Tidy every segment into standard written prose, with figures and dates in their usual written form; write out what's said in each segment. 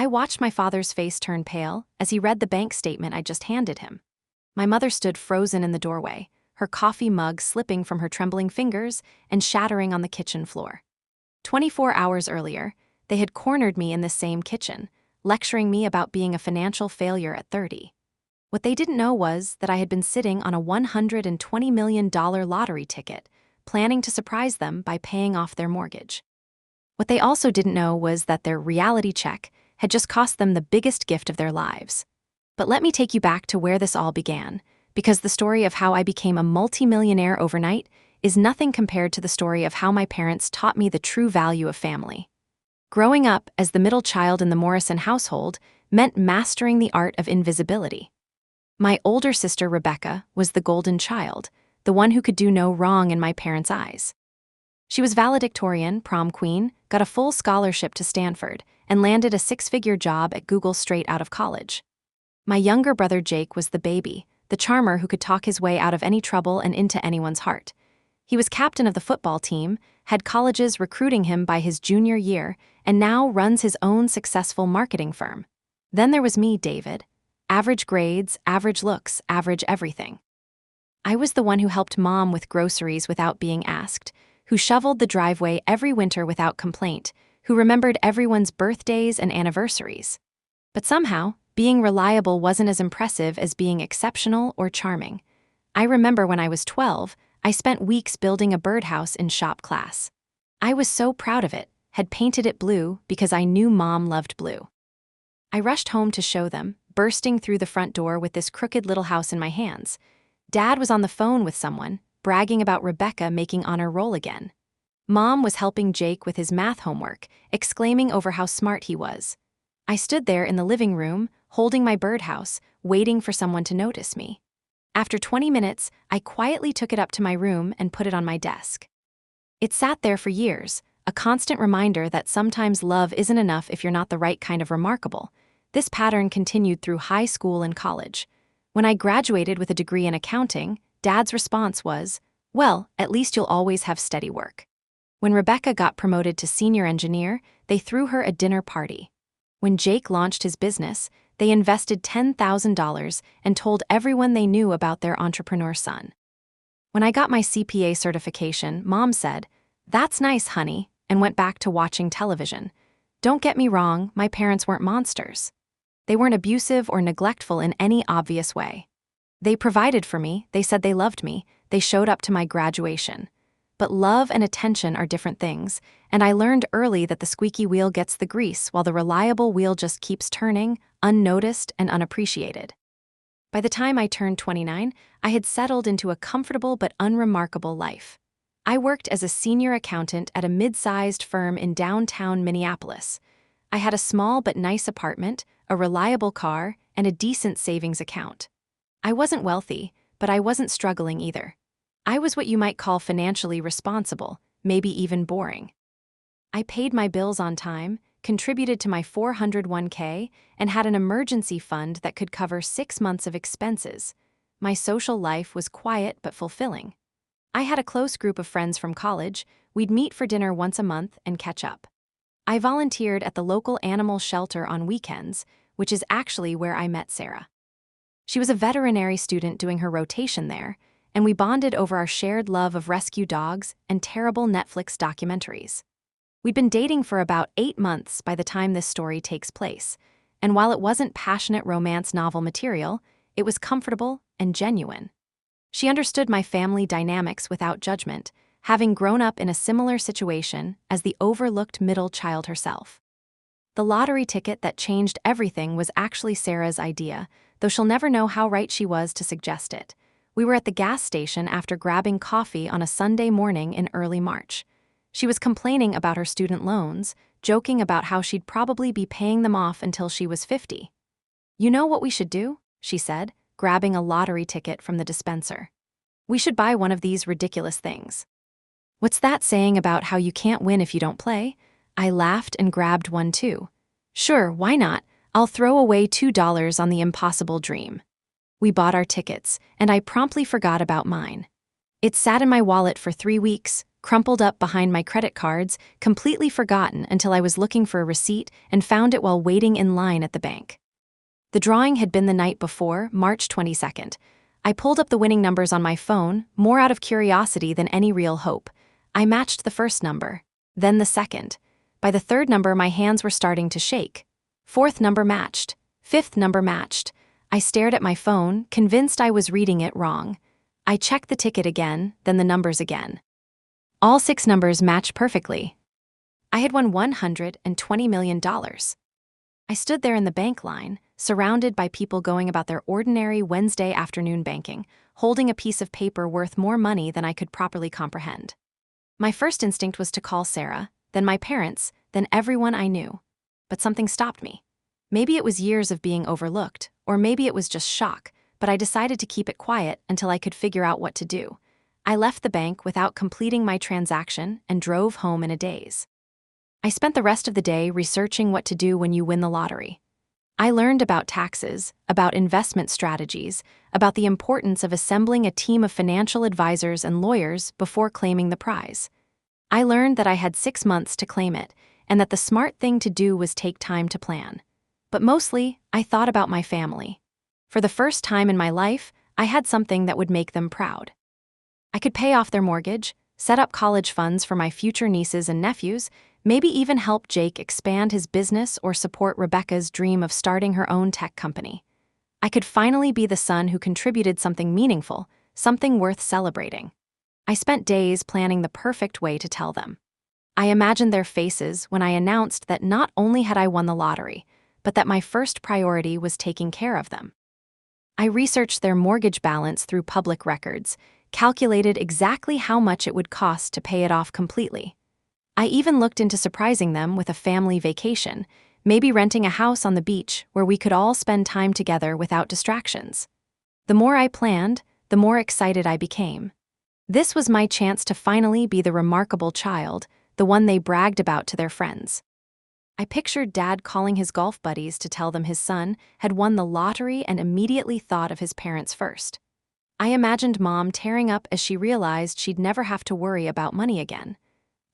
I watched my father's face turn pale as he read the bank statement I just handed him. My mother stood frozen in the doorway, her coffee mug slipping from her trembling fingers and shattering on the kitchen floor. 24 hours earlier, they had cornered me in this same kitchen, lecturing me about being a financial failure at 30. What they didn't know was that I had been sitting on a $120 million lottery ticket, planning to surprise them by paying off their mortgage. What they also didn't know was that their reality check had just cost them the biggest gift of their lives. But let me take you back to where this all began, because the story of how I became a multimillionaire overnight is nothing compared to the story of how my parents taught me the true value of family. Growing up as the middle child in the Morrison household meant mastering the art of invisibility. My older sister, Rebecca, was the golden child, the one who could do no wrong in my parents' eyes. She was valedictorian, prom queen, got a full scholarship to Stanford, and landed a six-figure job at Google straight out of college. My younger brother Jake was the baby, the charmer who could talk his way out of any trouble and into anyone's heart. He was captain of the football team, had colleges recruiting him by his junior year, and now runs his own successful marketing firm. Then there was me, David. Average grades, average looks, average everything. I was the one who helped Mom with groceries without being asked, who shoveled the driveway every winter without complaint, who remembered everyone's birthdays and anniversaries. But somehow, being reliable wasn't as impressive as being exceptional or charming. I remember when I was 12, I spent weeks building a birdhouse in shop class. I was so proud of it, had painted it blue because I knew Mom loved blue. I rushed home to show them, bursting through the front door with this crooked little house in my hands. Dad was on the phone with someone, bragging about Rebecca making honor roll again. Mom was helping Jake with his math homework, exclaiming over how smart he was. I stood there in the living room, holding my birdhouse, waiting for someone to notice me. After 20 minutes, I quietly took it up to my room and put it on my desk. It sat there for years, a constant reminder that sometimes love isn't enough if you're not the right kind of remarkable. This pattern continued through high school and college. When I graduated with a degree in accounting, Dad's response was, "Well, at least you'll always have steady work." When Rebecca got promoted to senior engineer, they threw her a dinner party. When Jake launched his business, they invested $10,000 and told everyone they knew about their entrepreneur son. When I got my CPA certification, Mom said, "That's nice, honey," and went back to watching television. Don't get me wrong, my parents weren't monsters. They weren't abusive or neglectful in any obvious way. They provided for me, they said they loved me, they showed up to my graduation. But love and attention are different things, and I learned early that the squeaky wheel gets the grease while the reliable wheel just keeps turning, unnoticed and unappreciated. By the time I turned 29, I had settled into a comfortable but unremarkable life. I worked as a senior accountant at a mid-sized firm in downtown Minneapolis. I had a small but nice apartment, a reliable car, and a decent savings account. I wasn't wealthy, but I wasn't struggling either. I was what you might call financially responsible, maybe even boring. I paid my bills on time, contributed to my 401k, and had an emergency fund that could cover 6 months of expenses. My social life was quiet but fulfilling. I had a close group of friends from college. We'd meet for dinner once a month and catch up. I volunteered at the local animal shelter on weekends, which is actually where I met Sarah. She was a veterinary student doing her rotation there, and we bonded over our shared love of rescue dogs and terrible Netflix documentaries. We'd been dating for about 8 months by the time this story takes place, and while it wasn't passionate romance novel material, it was comfortable and genuine. She understood my family dynamics without judgment, having grown up in a similar situation as the overlooked middle child herself. The lottery ticket that changed everything was actually Sarah's idea, though she'll never know how right she was to suggest it. We were at the gas station after grabbing coffee on a Sunday morning in early March. She was complaining about her student loans, joking about how she'd probably be paying them off until she was 50. "You know what we should do?" she said, grabbing a lottery ticket from the dispenser. "We should buy one of these ridiculous things." "What's that saying about how you can't win if you don't play?" I laughed and grabbed one too. "Sure, why not? I'll throw away $2 on the impossible dream." We bought our tickets, and I promptly forgot about mine. It sat in my wallet for 3 weeks, crumpled up behind my credit cards, completely forgotten until I was looking for a receipt and found it while waiting in line at the bank. The drawing had been the night before, March 22nd. I pulled up the winning numbers on my phone, more out of curiosity than any real hope. I matched the first number, then the second. By the third number, my hands were starting to shake. Fourth number matched. Fifth number matched. I stared at my phone, convinced I was reading it wrong. I checked the ticket again, then the numbers again. All 6 numbers matched perfectly. I had won $120 million. I stood there in the bank line, surrounded by people going about their ordinary Wednesday afternoon banking, holding a piece of paper worth more money than I could properly comprehend. My first instinct was to call Sarah, then my parents, then everyone I knew. But something stopped me. Maybe it was years of being overlooked, or maybe it was just shock, but I decided to keep it quiet until I could figure out what to do. I left the bank without completing my transaction and drove home in a daze. I spent the rest of the day researching what to do when you win the lottery. I learned about taxes, about investment strategies, about the importance of assembling a team of financial advisors and lawyers before claiming the prize. I learned that I had 6 months to claim it, and that the smart thing to do was take time to plan. But mostly, I thought about my family. For the first time in my life, I had something that would make them proud. I could pay off their mortgage, set up college funds for my future nieces and nephews, maybe even help Jake expand his business or support Rebecca's dream of starting her own tech company. I could finally be the son who contributed something meaningful, something worth celebrating. I spent days planning the perfect way to tell them. I imagined their faces when I announced that not only had I won the lottery, but that my first priority was taking care of them. I researched their mortgage balance through public records, calculated exactly how much it would cost to pay it off completely. I even looked into surprising them with a family vacation, maybe renting a house on the beach where we could all spend time together without distractions. The more I planned, the more excited I became. This was my chance to finally be the remarkable child, the one they bragged about to their friends. I pictured Dad calling his golf buddies to tell them his son had won the lottery and immediately thought of his parents first. I imagined Mom tearing up as she realized she'd never have to worry about money again.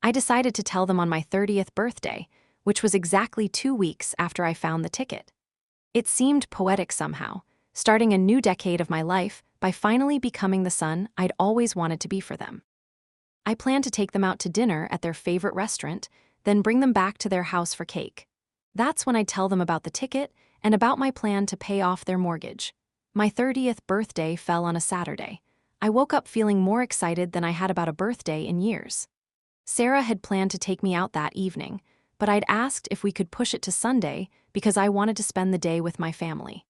I decided to tell them on my 30th birthday, which was exactly 2 weeks after I found the ticket. It seemed poetic somehow, starting a new decade of my life by finally becoming the son I'd always wanted to be for them. I planned to take them out to dinner at their favorite restaurant, then bring them back to their house for cake. That's when I'd tell them about the ticket and about my plan to pay off their mortgage. My 30th birthday fell on a Saturday. I woke up feeling more excited than I had about a birthday in years. Sarah had planned to take me out that evening, but I'd asked if we could push it to Sunday because I wanted to spend the day with my family.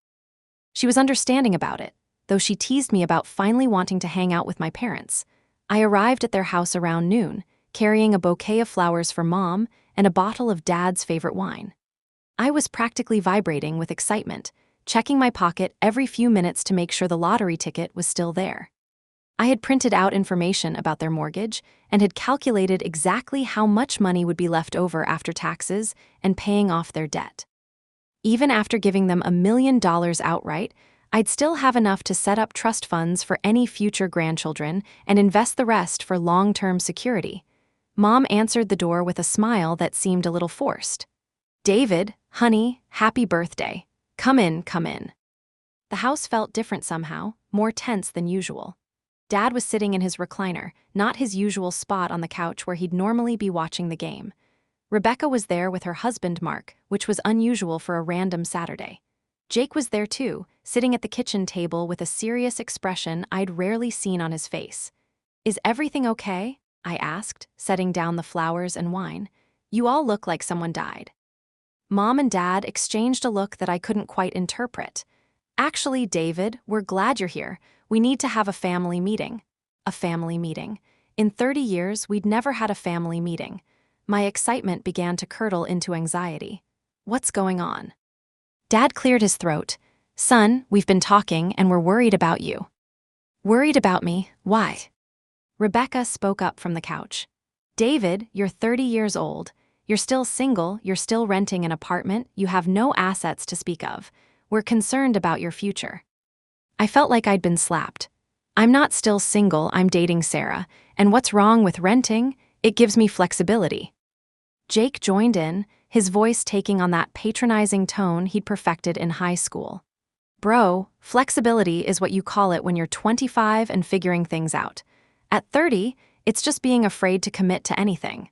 She was understanding about it, though she teased me about finally wanting to hang out with my parents. I arrived at their house around noon, carrying a bouquet of flowers for Mom and a bottle of Dad's favorite wine. I was practically vibrating with excitement, checking my pocket every few minutes to make sure the lottery ticket was still there. I had printed out information about their mortgage and had calculated exactly how much money would be left over after taxes and paying off their debt. Even after giving them $1 million outright, I'd still have enough to set up trust funds for any future grandchildren and invest the rest for long-term security. Mom answered the door with a smile that seemed a little forced. "David, honey, happy birthday. Come in, come in." The house felt different somehow, more tense than usual. Dad was sitting in his recliner, not his usual spot on the couch where he'd normally be watching the game. Rebecca was there with her husband Mark, which was unusual for a random Saturday. Jake was there too, sitting at the kitchen table with a serious expression I'd rarely seen on his face. "Is everything okay?" I asked, setting down the flowers and wine. "You all look like someone died." Mom and Dad exchanged a look that I couldn't quite interpret. "Actually, David, we're glad you're here. We need to have a family meeting." A family meeting. In 30 years, we'd never had a family meeting. My excitement began to curdle into anxiety. "What's going on?" Dad cleared his throat. "Son, we've been talking and we're worried about you." "Worried about me? Why?" Rebecca spoke up from the couch. "David, you're 30 years old. You're still single, you're still renting an apartment, you have no assets to speak of. We're concerned about your future." I felt like I'd been slapped. "I'm not still single, I'm dating Sarah, And what's wrong with renting? It gives me flexibility. Jake joined in, his voice taking on that patronizing tone he'd perfected in high school. Bro, flexibility is what you call it when you're 25 and figuring things out. At 30, it's just being afraid to commit to anything.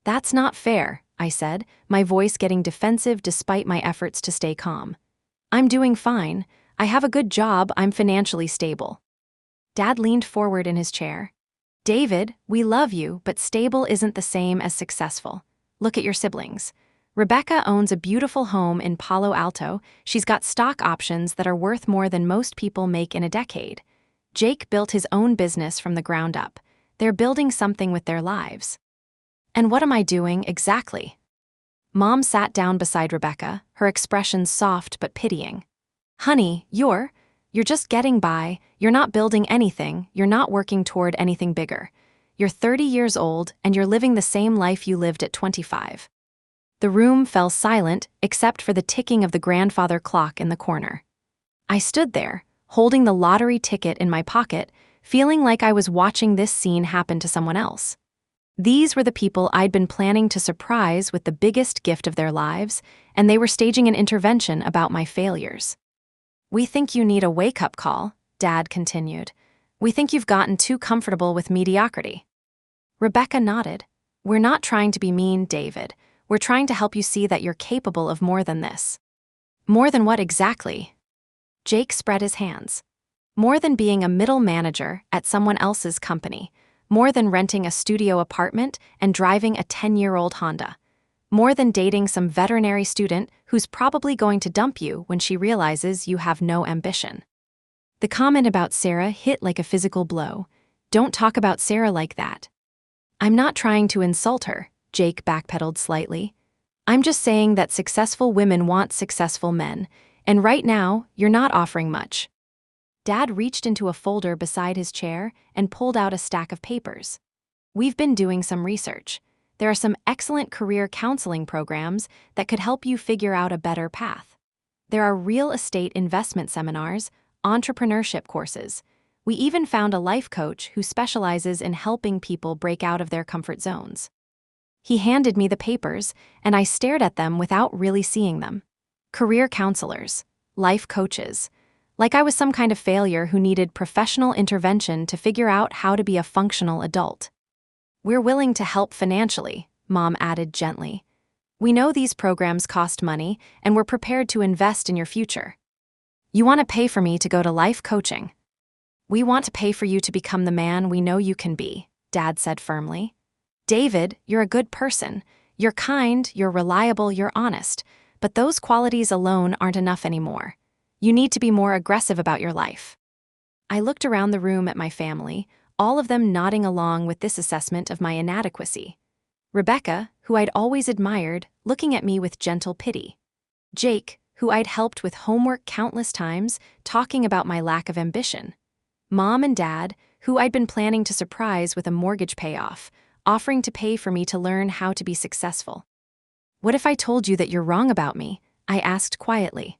That's not fair, I said, my voice getting defensive despite my efforts to stay calm. I'm doing fine. I have a good job. I'm financially stable. Dad leaned forward in his chair. David, we love you, but stable isn't the same as successful. Look at your siblings. Rebecca owns a beautiful home in Palo Alto. She's got stock options that are worth more than most people make in a decade. Jake built his own business from the ground up. They're building something with their lives. And what am I doing exactly? Mom sat down beside Rebecca, her expression soft but pitying. Honey, you're just getting by, you're not building anything, you're not working toward anything bigger. You're 30 years old and you're living the same life you lived at 25. The room fell silent except for the ticking of the grandfather clock in the corner. I stood there, holding the lottery ticket in my pocket, feeling like I was watching this scene happen to someone else. These were the people I'd been planning to surprise with the biggest gift of their lives, and they were staging an intervention about my failures. We think you need a wake-up call, Dad continued. We think you've gotten too comfortable with mediocrity. Rebecca nodded. We're not trying to be mean, David. We're trying to help you see that you're capable of more than this. More than what exactly? Jake spread his hands. More than being a middle manager at someone else's company. More than renting a studio apartment and driving a 10-year-old Honda. More than dating some veterinary student who's probably going to dump you when she realizes you have no ambition. The comment about Sarah hit like a physical blow. Don't talk about Sarah like that. I'm not trying to insult her, Jake backpedaled slightly. I'm just saying that successful women want successful men, and right now, you're not offering much. Dad reached into a folder beside his chair and pulled out a stack of papers. We've been doing some research. There are some excellent career counseling programs that could help you figure out a better path. There are real estate investment seminars, entrepreneurship courses. We even found a life coach who specializes in helping people break out of their comfort zones. He handed me the papers, and I stared at them without really seeing them. Career counselors, life coaches, like I was some kind of failure who needed professional intervention to figure out how to be a functional adult. We're willing to help financially, Mom added gently. We know these programs cost money, and we're prepared to invest in your future. You want to pay for me to go to life coaching? We want to pay for you to become the man we know you can be, Dad said firmly. David, you're a good person. You're kind, you're reliable, you're honest. But those qualities alone aren't enough anymore. You need to be more aggressive about your life. I looked around the room at my family, all of them nodding along with this assessment of my inadequacy. Rebecca, who I'd always admired, looking at me with gentle pity. Jake, who I'd helped with homework countless times, talking about my lack of ambition. Mom and Dad, who I'd been planning to surprise with a mortgage payoff, offering to pay for me to learn how to be successful. What if I told you that you're wrong about me? I asked quietly.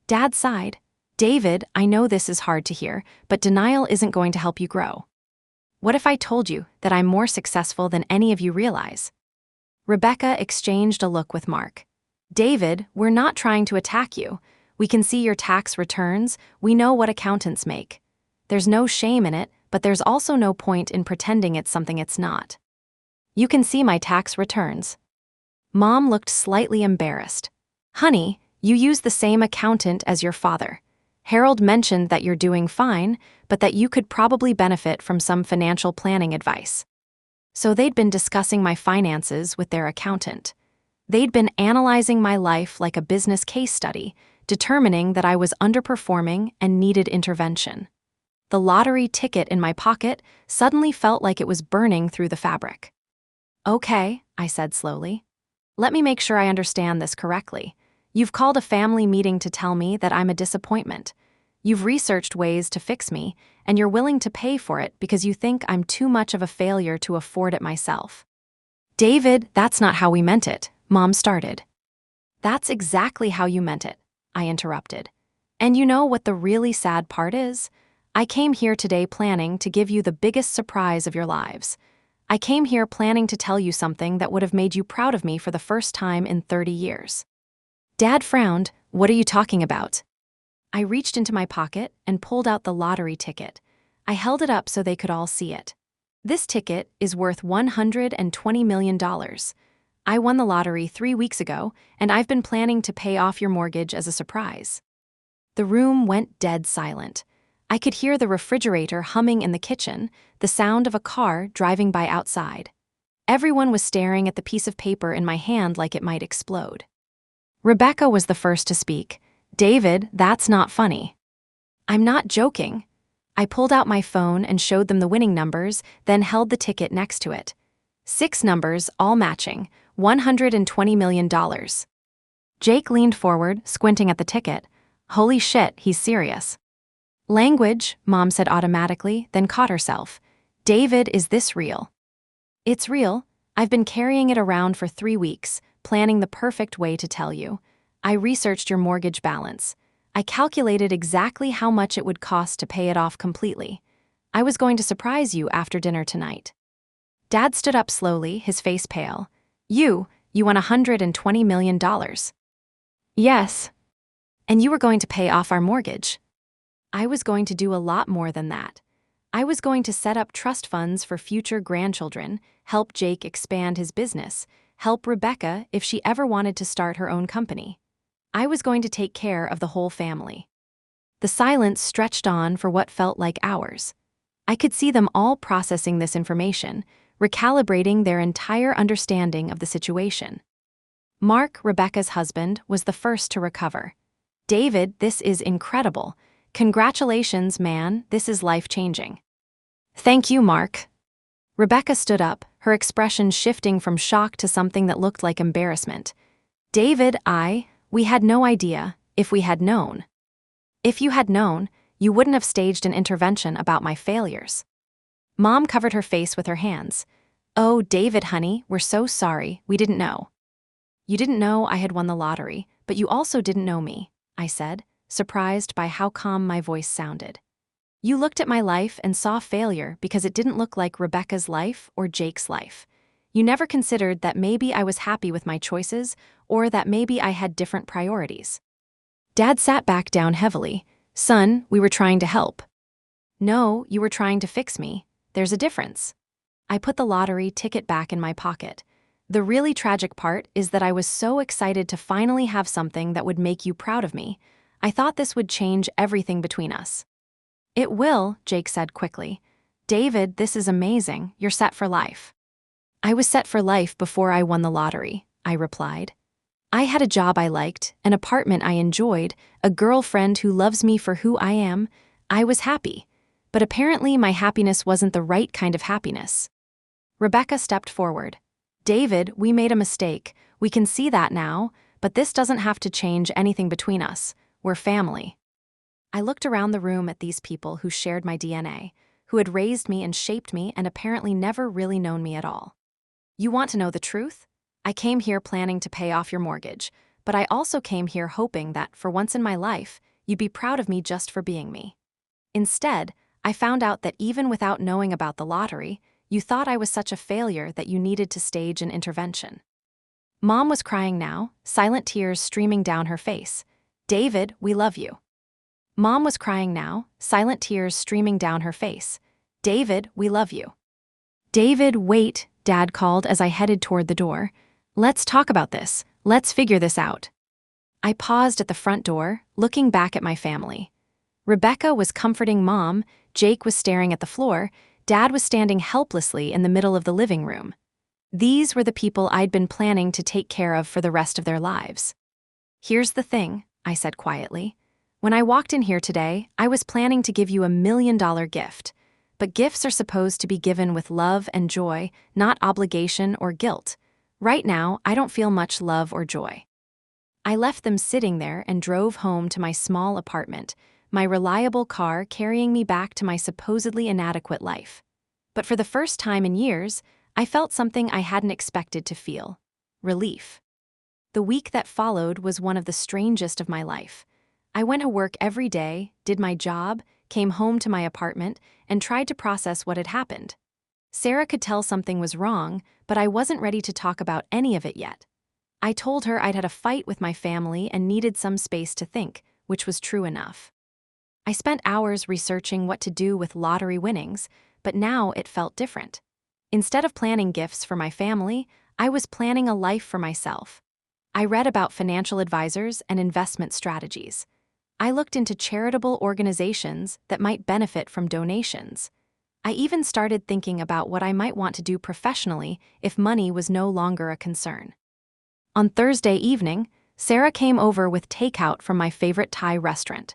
Dad sighed. David, I know this is hard to hear, but denial isn't going to help you grow. What if I told you that I'm more successful than any of you realize? Rebecca exchanged a look with Mark. David, we're not trying to attack you. We can see your tax returns. We know what accountants make. There's no shame in it, but there's also no point in pretending it's something it's not. You can see my tax returns. Mom looked slightly embarrassed. Honey, you use the same accountant as your father. Harold mentioned that you're doing fine, but that you could probably benefit from some financial planning advice. So they'd been discussing my finances with their accountant. They'd been analyzing my life like a business case study, determining that I was underperforming and needed intervention. The lottery ticket in my pocket suddenly felt like it was burning through the fabric. Okay, I said slowly. Let me make sure I understand this correctly. You've called a family meeting to tell me that I'm a disappointment. You've researched ways to fix me, and you're willing to pay for it because you think I'm too much of a failure to afford it myself. David, that's not how we meant it, Mom started. That's exactly how you meant it, I interrupted. And you know what the really sad part is? I came here today planning to give you the biggest surprise of your lives. I came here planning to tell you something that would have made you proud of me for the first time in 30 years. Dad frowned. What are you talking about? I reached into my pocket and pulled out the lottery ticket. I held it up so they could all see it. This ticket is worth $120 million. I won the lottery 3 weeks ago, and I've been planning to pay off your mortgage as a surprise. The room went dead silent. I could hear the refrigerator humming in the kitchen, the sound of a car driving by outside. Everyone was staring at the piece of paper in my hand like it might explode. Rebecca was the first to speak. David, that's not funny. I'm not joking. I pulled out my phone and showed them the winning numbers, then held the ticket next to it. 6 numbers, all matching, $120 million. Jake leaned forward, squinting at the ticket. Holy shit, he's serious. Language, Mom said automatically, then caught herself. David, is this real? It's real. I've been carrying it around for 3 weeks, planning the perfect way to tell you. I researched your mortgage balance. I calculated exactly how much it would cost to pay it off completely. I was going to surprise you after dinner tonight. Dad stood up slowly, his face pale. You won $120 million. Yes. And you were going to pay off our mortgage. I was going to do a lot more than that. I was going to set up trust funds for future grandchildren, help Jake expand his business, help Rebecca if she ever wanted to start her own company. I was going to take care of the whole family. The silence stretched on for what felt like hours. I could see them all processing this information, recalibrating their entire understanding of the situation. Mark, Rebecca's husband, was the first to recover. David, this is incredible. Congratulations, man, this is life-changing. Thank you, Mark. Rebecca stood up, her expression shifting from shock to something that looked like embarrassment. David, we had no idea, if we had known. If you had known, you wouldn't have staged an intervention about my failures. Mom covered her face with her hands. Oh, David, honey, we're so sorry, we didn't know. You didn't know I had won the lottery, but you also didn't know me, I said, surprised by how calm my voice sounded. You looked at my life and saw failure because it didn't look like Rebecca's life or Jake's life. You never considered that maybe I was happy with my choices or that maybe I had different priorities. Dad sat back down heavily. Son, we were trying to help. No, you were trying to fix me. There's a difference. I put the lottery ticket back in my pocket. The really tragic part is that I was so excited to finally have something that would make you proud of me. I thought this would change everything between us. It will, Jake said quickly. David, this is amazing. You're set for life. I was set for life before I won the lottery, I replied. I had a job I liked, an apartment I enjoyed, a girlfriend who loves me for who I am. I was happy. But apparently my happiness wasn't the right kind of happiness. Rebecca stepped forward. David, we made a mistake. We can see that now, but this doesn't have to change anything between us. We're family. I looked around the room at these people who shared my DNA, who had raised me and shaped me and apparently never really known me at all. You want to know the truth? I came here planning to pay off your mortgage, but I also came here hoping that, for once in my life, you'd be proud of me just for being me. Instead, I found out that even without knowing about the lottery, you thought I was such a failure that you needed to stage an intervention. Mom was crying now, silent tears streaming down her face. David, we love you. Mom was crying now, silent tears streaming down her face. David, we love you. David, wait, Dad called as I headed toward the door. Let's talk about this. Let's figure this out. I paused at the front door, looking back at my family. Rebecca was comforting Mom, Jake was staring at the floor, Dad was standing helplessly in the middle of the living room. These were the people I'd been planning to take care of for the rest of their lives. Here's the thing, I said quietly. When I walked in here today, I was planning to give you $1 million gift. But gifts are supposed to be given with love and joy, not obligation or guilt. Right now, I don't feel much love or joy. I left them sitting there and drove home to my small apartment, my reliable car carrying me back to my supposedly inadequate life. But for the first time in years, I felt something I hadn't expected to feel: relief. The week that followed was one of the strangest of my life. I went to work every day, did my job, came home to my apartment, and tried to process what had happened. Sarah could tell something was wrong, but I wasn't ready to talk about any of it yet. I told her I'd had a fight with my family and needed some space to think, which was true enough. I spent hours researching what to do with lottery winnings, but now it felt different. Instead of planning gifts for my family, I was planning a life for myself. I read about financial advisors and investment strategies. I looked into charitable organizations that might benefit from donations. I even started thinking about what I might want to do professionally if money was no longer a concern. On Thursday evening, Sarah came over with takeout from my favorite Thai restaurant.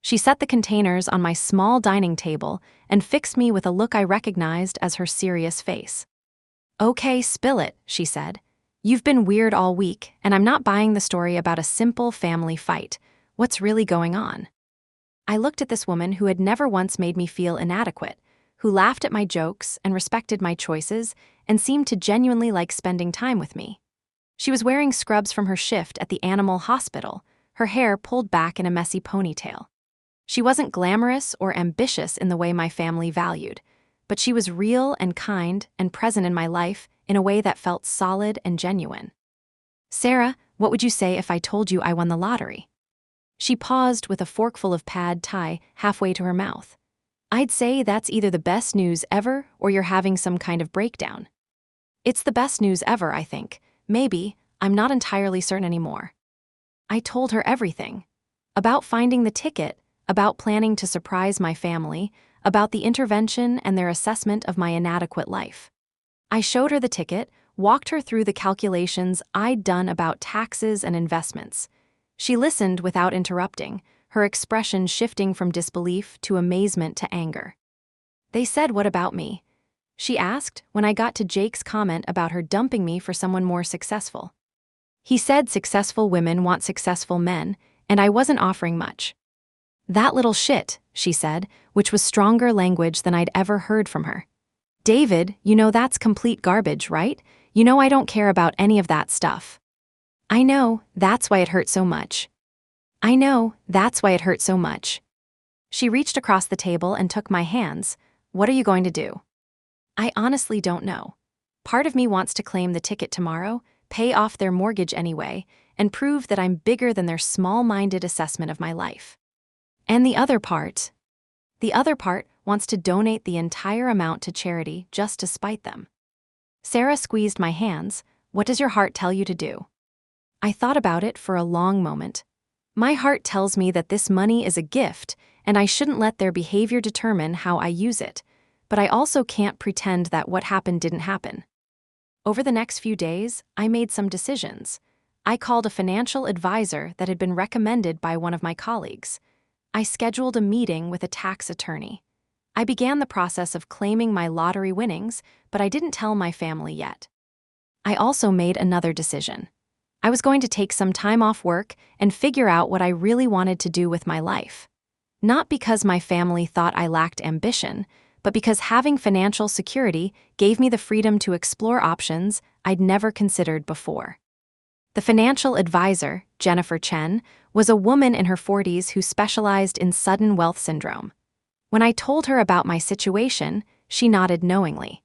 She set the containers on my small dining table and fixed me with a look I recognized as her serious face. "Okay, spill it," she said. "You've been weird all week, and I'm not buying the story about a simple family fight. What's really going on?" I looked at this woman who had never once made me feel inadequate, who laughed at my jokes and respected my choices and seemed to genuinely like spending time with me. She was wearing scrubs from her shift at the animal hospital, her hair pulled back in a messy ponytail. She wasn't glamorous or ambitious in the way my family valued, but she was real and kind and present in my life in a way that felt solid and genuine. "Sarah, what would you say if I told you I won the lottery?" She paused with a forkful of pad thai halfway to her mouth. "I'd say that's either the best news ever or you're having some kind of breakdown." "It's the best news ever, I think. Maybe, I'm not entirely certain anymore." I told her everything. About finding the ticket, about planning to surprise my family, about the intervention and their assessment of my inadequate life. I showed her the ticket, walked her through the calculations I'd done about taxes and investments. She listened without interrupting, her expression shifting from disbelief to amazement to anger. "They said what about me?" she asked when I got to Jake's comment about her dumping me for someone more successful. "He said successful women want successful men, and I wasn't offering much." "That little shit," she said, which was stronger language than I'd ever heard from her. "David, you know that's complete garbage, right? You know I don't care about any of that stuff." "I know, that's why it hurt so much." "I know, that's why it hurt so much." She reached across the table and took my hands. "What are you going to do?" "I honestly don't know. Part of me wants to claim the ticket tomorrow, pay off their mortgage anyway, and prove that I'm bigger than their small-minded assessment of my life. And the other part wants to donate the entire amount to charity just to spite them." Sarah squeezed my hands. "What does your heart tell you to do?" I thought about it for a long moment. My heart tells me that this money is a gift, and I shouldn't let their behavior determine how I use it, but I also can't pretend that what happened didn't happen. Over the next few days, I made some decisions. I called a financial advisor that had been recommended by one of my colleagues. I scheduled a meeting with a tax attorney. I began the process of claiming my lottery winnings, but I didn't tell my family yet. I also made another decision. I was going to take some time off work and figure out what I really wanted to do with my life. Not because my family thought I lacked ambition, but because having financial security gave me the freedom to explore options I'd never considered before. The financial advisor, Jennifer Chen, was a woman in her 40s who specialized in sudden wealth syndrome. When I told her about my situation, she nodded knowingly.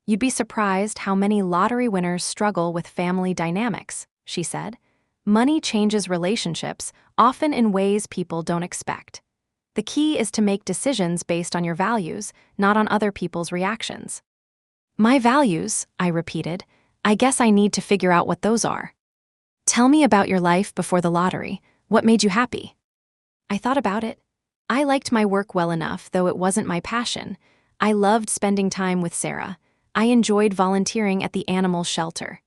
"You'd be surprised how many lottery winners struggle with family dynamics," she said. "Money changes relationships, often in ways people don't expect. The key is to make decisions based on your values, not on other people's reactions." "My values," I repeated. "I guess I need to figure out what those are." "Tell me about your life before the lottery. What made you happy?" I thought about it. I liked my work well enough, though it wasn't my passion. I loved spending time with Sarah. I enjoyed volunteering at the animal shelter.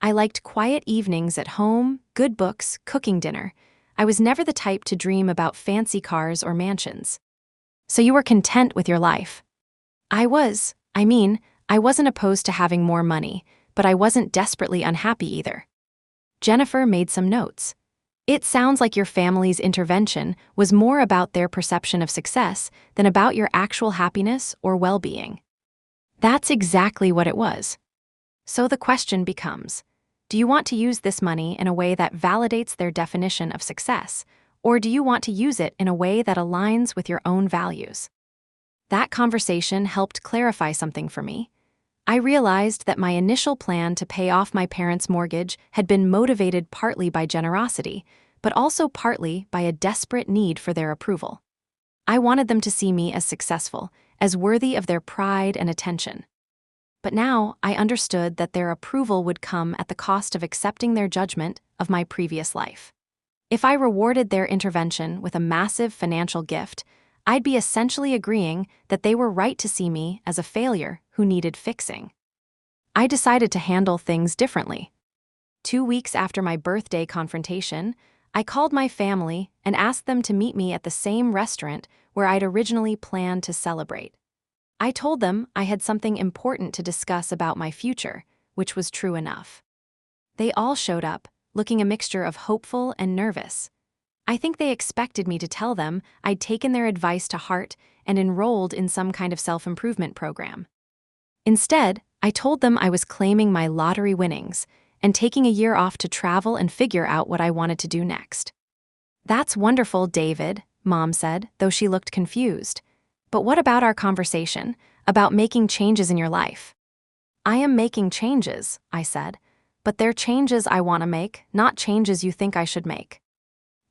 I liked quiet evenings at home, good books, cooking dinner. I was never the type to dream about fancy cars or mansions. "So you were content with your life?" I wasn't opposed to having more money, but I wasn't desperately unhappy either. Jennifer made some notes. "It sounds like your family's intervention was more about their perception of success than about your actual happiness or well-being." That's exactly what it was. So the question becomes, do you want to use this money in a way that validates their definition of success, or do you want to use it in a way that aligns with your own values? That conversation helped clarify something for me. I realized that my initial plan to pay off my parents' mortgage had been motivated partly by generosity, but also partly by a desperate need for their approval. I wanted them to see me as successful, as worthy of their pride and attention. But now I understood that their approval would come at the cost of accepting their judgment of my previous life. If I rewarded their intervention with a massive financial gift, I'd be essentially agreeing that they were right to see me as a failure who needed fixing. I decided to handle things differently. 2 weeks after my birthday confrontation, I called my family and asked them to meet me at the same restaurant where I'd originally planned to celebrate. I told them I had something important to discuss about my future, which was true enough. They all showed up, looking a mixture of hopeful and nervous. I think they expected me to tell them I'd taken their advice to heart and enrolled in some kind of self-improvement program. Instead, I told them I was claiming my lottery winnings and taking a year off to travel and figure out what I wanted to do next. "That's wonderful, David," Mom said, though she looked confused. "But what about our conversation about making changes in your life?" "I am making changes," I said, "but they're changes I want to make, not changes you think I should make."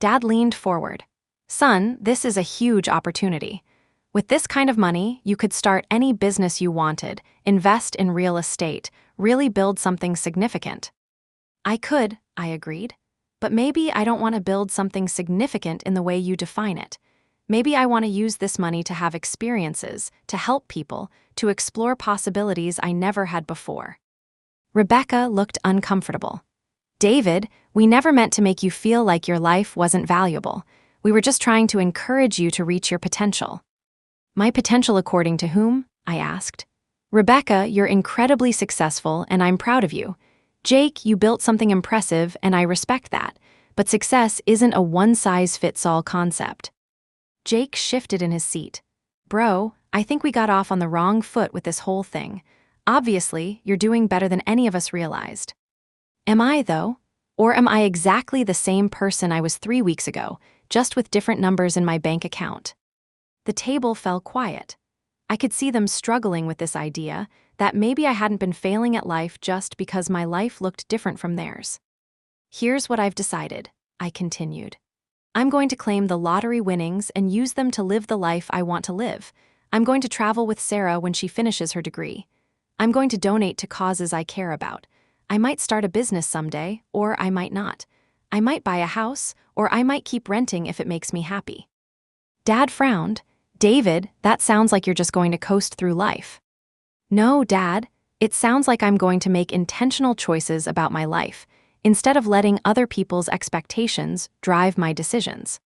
Dad leaned forward. "Son, this is a huge opportunity. With this kind of money, you could start any business you wanted, invest in real estate, really build something significant." "I could," I agreed. "But maybe I don't want to build something significant in the way you define it. Maybe I want to use this money to have experiences, to help people, to explore possibilities I never had before." Rebecca looked uncomfortable. "David, we never meant to make you feel like your life wasn't valuable. We were just trying to encourage you to reach your potential." "My potential according to whom?" I asked. "Rebecca, you're incredibly successful and I'm proud of you. Jake, you built something impressive and I respect that, but success isn't a one-size-fits-all concept." Jake shifted in his seat. "Bro, I think we got off on the wrong foot with this whole thing. Obviously, you're doing better than any of us realized." "Am I, though? Or am I exactly the same person I was 3 weeks ago, just with different numbers in my bank account?" The table fell quiet. I could see them struggling with this idea that maybe I hadn't been failing at life just because my life looked different from theirs. "Here's what I've decided," I continued. "I'm going to claim the lottery winnings and use them to live the life I want to live. I'm going to travel with Sarah when she finishes her degree. I'm going to donate to causes I care about. I might start a business someday, or I might not. I might buy a house, or I might keep renting if it makes me happy." Dad frowned. "David, that sounds like you're just going to coast through life." "No, Dad, it sounds like I'm going to make intentional choices about my life, instead of letting other people's expectations drive my decisions."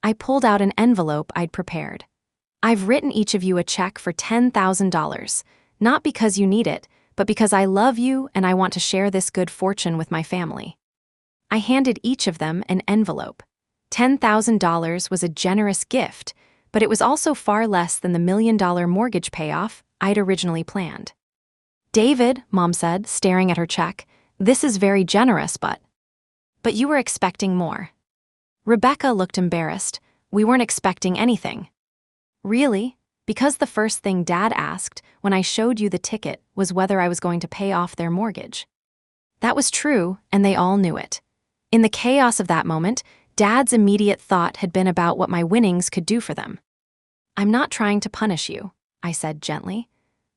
I pulled out an envelope I'd prepared. "I've written each of you a check for $10,000, not because you need it, but because I love you and I want to share this good fortune with my family." I handed each of them an envelope. $10,000 was a generous gift, but it was also far less than the $1 million mortgage payoff I'd originally planned. "David," Mom said, staring at her check, "this is very generous, but you were expecting more." Rebecca looked embarrassed. "We weren't expecting anything." "Really? Because the first thing Dad asked when I showed you the ticket was whether I was going to pay off their mortgage." That was true, and they all knew it. In the chaos of that moment, Dad's immediate thought had been about what my winnings could do for them. "I'm not trying to punish you," I said gently,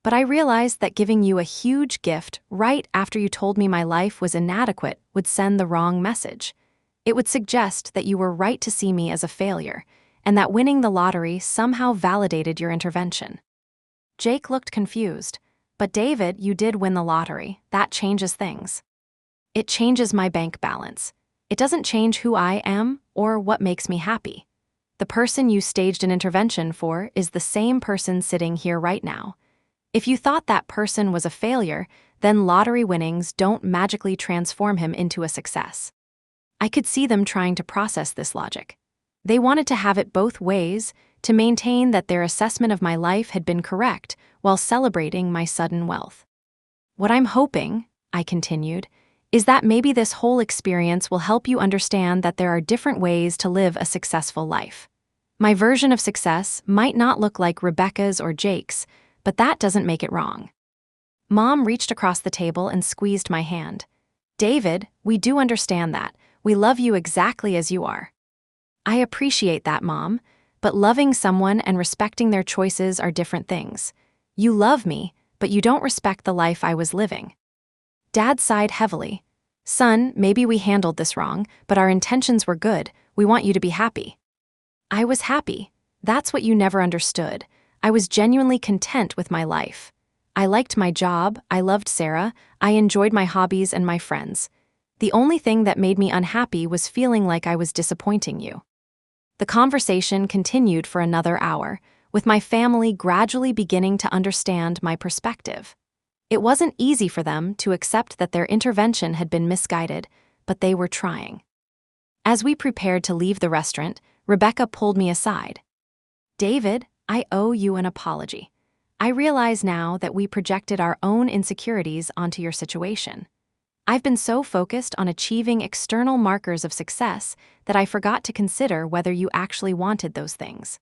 "but I realized that giving you a huge gift right after you told me my life was inadequate would send the wrong message. It would suggest that you were right to see me as a failure, and that winning the lottery somehow validated your intervention." Jake looked confused. "But David, you did win the lottery. That changes things." "It changes my bank balance. It doesn't change who I am or what makes me happy. The person you staged an intervention for is the same person sitting here right now. If you thought that person was a failure, then lottery winnings don't magically transform him into a success." I could see them trying to process this logic. They wanted to have it both ways, to maintain that their assessment of my life had been correct while celebrating my sudden wealth. "What I'm hoping," I continued, is that maybe this whole experience will help you understand that there are different ways to live a successful life. My version of success might not look like Rebecca's or Jake's, but that doesn't make it wrong. Mom reached across the table and squeezed my hand. David, we do understand that. We love you exactly as you are. I appreciate that, Mom, but loving someone and respecting their choices are different things. You love me, but you don't respect the life I was living. Dad sighed heavily. Son, maybe we handled this wrong, but our intentions were good. We want you to be happy. I was happy. That's what you never understood. I was genuinely content with my life. I liked my job, I loved Sarah, I enjoyed my hobbies and my friends. The only thing that made me unhappy was feeling like I was disappointing you. The conversation continued for another hour, with my family gradually beginning to understand my perspective. It wasn't easy for them to accept that their intervention had been misguided, but they were trying. As we prepared to leave the restaurant, Rebecca pulled me aside. David, I owe you an apology. I realize now that we projected our own insecurities onto your situation. I've been so focused on achieving external markers of success that I forgot to consider whether you actually wanted those things.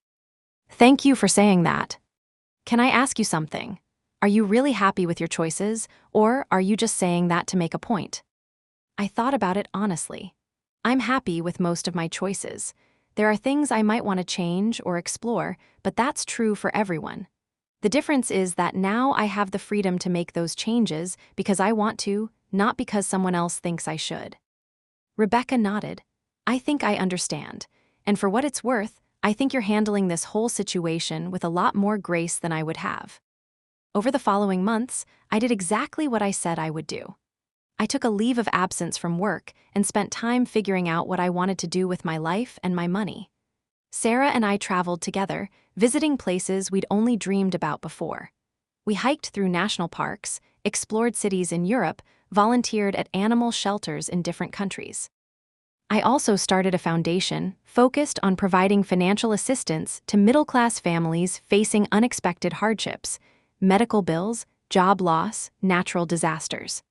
Thank you for saying that. Can I ask you something? Are you really happy with your choices, or are you just saying that to make a point? I thought about it honestly. I'm happy with most of my choices. There are things I might want to change or explore, but that's true for everyone. The difference is that now I have the freedom to make those changes because I want to, not because someone else thinks I should. Rebecca nodded. I think I understand. And for what it's worth, I think you're handling this whole situation with a lot more grace than I would have. Over the following months, I did exactly what I said I would do. I took a leave of absence from work and spent time figuring out what I wanted to do with my life and my money. Sarah and I traveled together, visiting places we'd only dreamed about before. We hiked through national parks, explored cities in Europe, volunteered at animal shelters in different countries. I also started a foundation focused on providing financial assistance to middle-class families facing unexpected hardships, medical bills, job loss, natural disasters.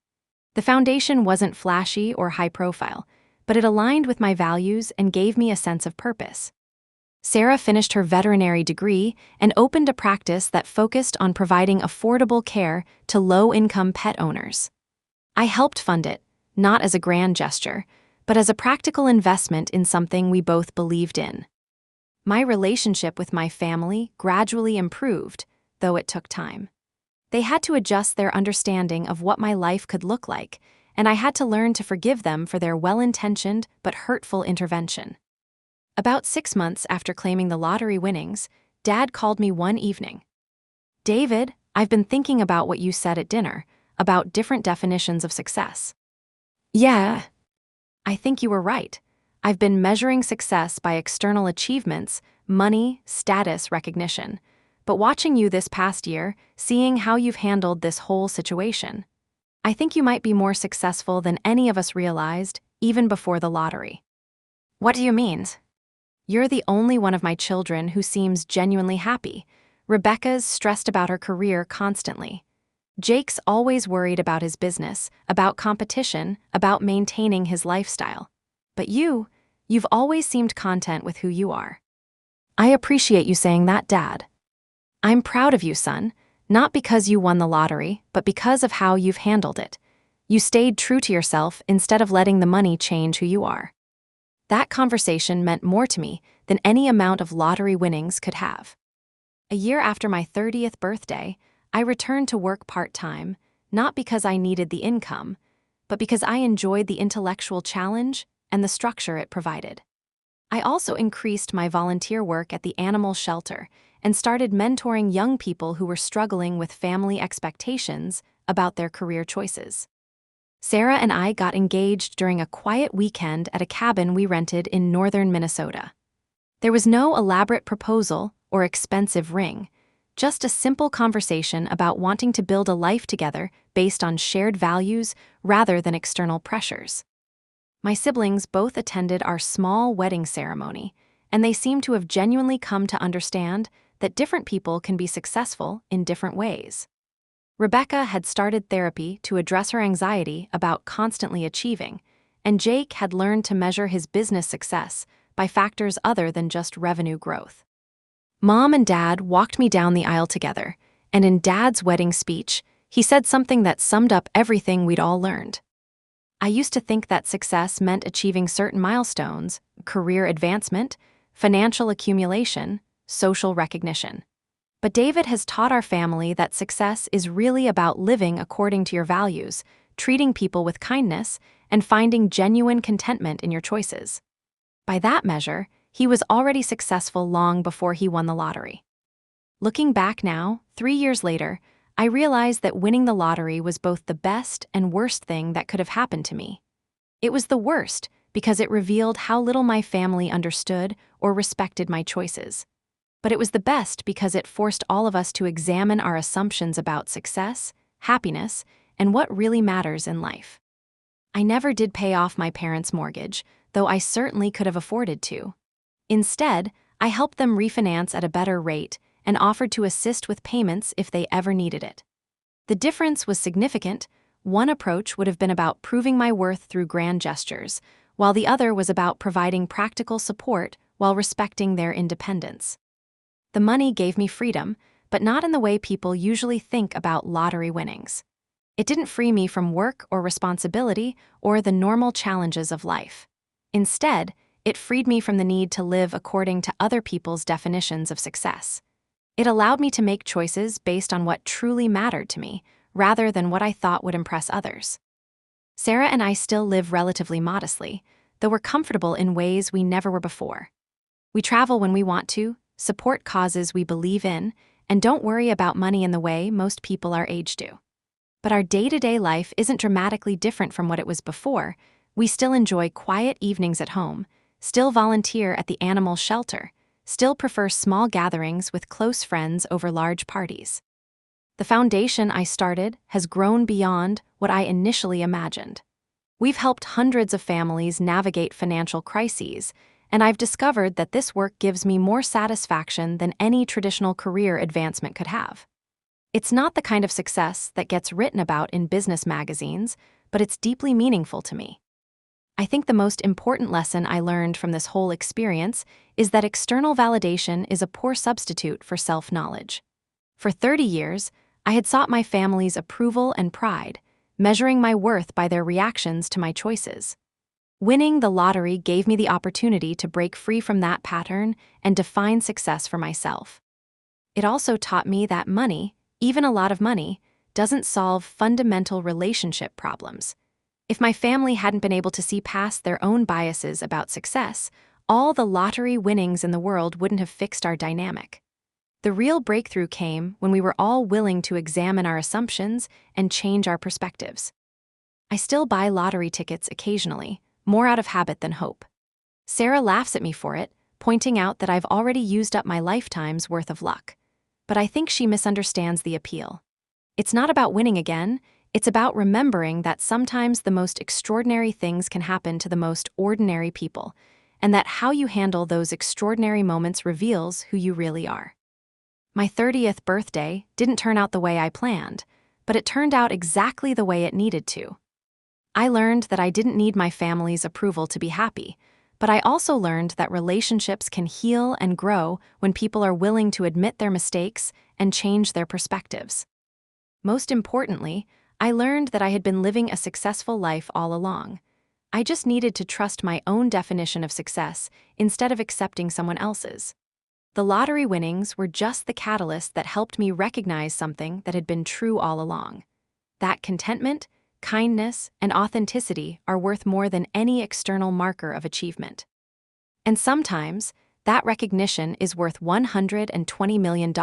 The foundation wasn't flashy or high-profile, but it aligned with my values and gave me a sense of purpose. Sarah finished her veterinary degree and opened a practice that focused on providing affordable care to low-income pet owners. I helped fund it, not as a grand gesture, but as a practical investment in something we both believed in. My relationship with my family gradually improved, though it took time. They had to adjust their understanding of what my life could look like, and I had to learn to forgive them for their well-intentioned but hurtful intervention. About 6 months after claiming the lottery winnings, Dad called me one evening. David, I've been thinking about what you said at dinner, about different definitions of success. Yeah, I think you were right. I've been measuring success by external achievements, money, status, recognition. But watching you this past year, seeing how you've handled this whole situation, I think you might be more successful than any of us realized, even before the lottery. What do you mean? You're the only one of my children who seems genuinely happy. Rebecca's stressed about her career constantly. Jake's always worried about his business, about competition, about maintaining his lifestyle. But you've always seemed content with who you are. I appreciate you saying that, Dad. I'm proud of you, son, not because you won the lottery, but because of how you've handled it. You stayed true to yourself instead of letting the money change who you are. That conversation meant more to me than any amount of lottery winnings could have. A year after my 30th birthday, I returned to work part-time, not because I needed the income, but because I enjoyed the intellectual challenge and the structure it provided. I also increased my volunteer work at the animal shelter and started mentoring young people who were struggling with family expectations about their career choices. Sarah and I got engaged during a quiet weekend at a cabin we rented in northern Minnesota. There was no elaborate proposal or expensive ring, just a simple conversation about wanting to build a life together based on shared values rather than external pressures. My siblings both attended our small wedding ceremony, and they seemed to have genuinely come to understand that different people can be successful in different ways. Rebecca had started therapy to address her anxiety about constantly achieving, and Jake had learned to measure his business success by factors other than just revenue growth. Mom and Dad walked me down the aisle together, and in Dad's wedding speech, he said something that summed up everything we'd all learned. I used to think that success meant achieving certain milestones, career advancement, financial accumulation, social recognition. But David has taught our family that success is really about living according to your values, treating people with kindness, and finding genuine contentment in your choices. By that measure, he was already successful long before he won the lottery. Looking back now, 3 years later, I realized that winning the lottery was both the best and worst thing that could have happened to me. It was the worst because it revealed how little my family understood or respected my choices. But it was the best because it forced all of us to examine our assumptions about success, happiness, and what really matters in life. I never did pay off my parents' mortgage, though I certainly could have afforded to. Instead, I helped them refinance at a better rate and offered to assist with payments if they ever needed it. The difference was significant. One approach would have been about proving my worth through grand gestures, while the other was about providing practical support while respecting their independence. The money gave me freedom, but not in the way people usually think about lottery winnings. It didn't free me from work or responsibility or the normal challenges of life. Instead, it freed me from the need to live according to other people's definitions of success. It allowed me to make choices based on what truly mattered to me, rather than what I thought would impress others. Sarah and I still live relatively modestly, though we're comfortable in ways we never were before. We travel when we want to, support causes we believe in, and don't worry about money in the way most people our age do. But our day-to-day life isn't dramatically different from what it was before. We still enjoy quiet evenings at home, still volunteer at the animal shelter, still prefer small gatherings with close friends over large parties. The foundation I started has grown beyond what I initially imagined. We've helped hundreds of families navigate financial crises, and I've discovered that this work gives me more satisfaction than any traditional career advancement could have. It's not the kind of success that gets written about in business magazines, but it's deeply meaningful to me. I think the most important lesson I learned from this whole experience is that external validation is a poor substitute for self-knowledge. For 30 years, I had sought my family's approval and pride, measuring my worth by their reactions to my choices. Winning the lottery gave me the opportunity to break free from that pattern and define success for myself. It also taught me that money, even a lot of money, doesn't solve fundamental relationship problems. If my family hadn't been able to see past their own biases about success, all the lottery winnings in the world wouldn't have fixed our dynamic. The real breakthrough came when we were all willing to examine our assumptions and change our perspectives. I still buy lottery tickets occasionally, more out of habit than hope. Sarah laughs at me for it, pointing out that I've already used up my lifetime's worth of luck. But I think she misunderstands the appeal. It's not about winning again. It's about remembering that sometimes the most extraordinary things can happen to the most ordinary people, and that how you handle those extraordinary moments reveals who you really are. My 30th birthday didn't turn out the way I planned, but it turned out exactly the way it needed to. I learned that I didn't need my family's approval to be happy, but I also learned that relationships can heal and grow when people are willing to admit their mistakes and change their perspectives. Most importantly, I learned that I had been living a successful life all along. I just needed to trust my own definition of success instead of accepting someone else's. The lottery winnings were just the catalyst that helped me recognize something that had been true all along. That contentment, kindness, and authenticity are worth more than any external marker of achievement. And sometimes, that recognition is worth $120 million.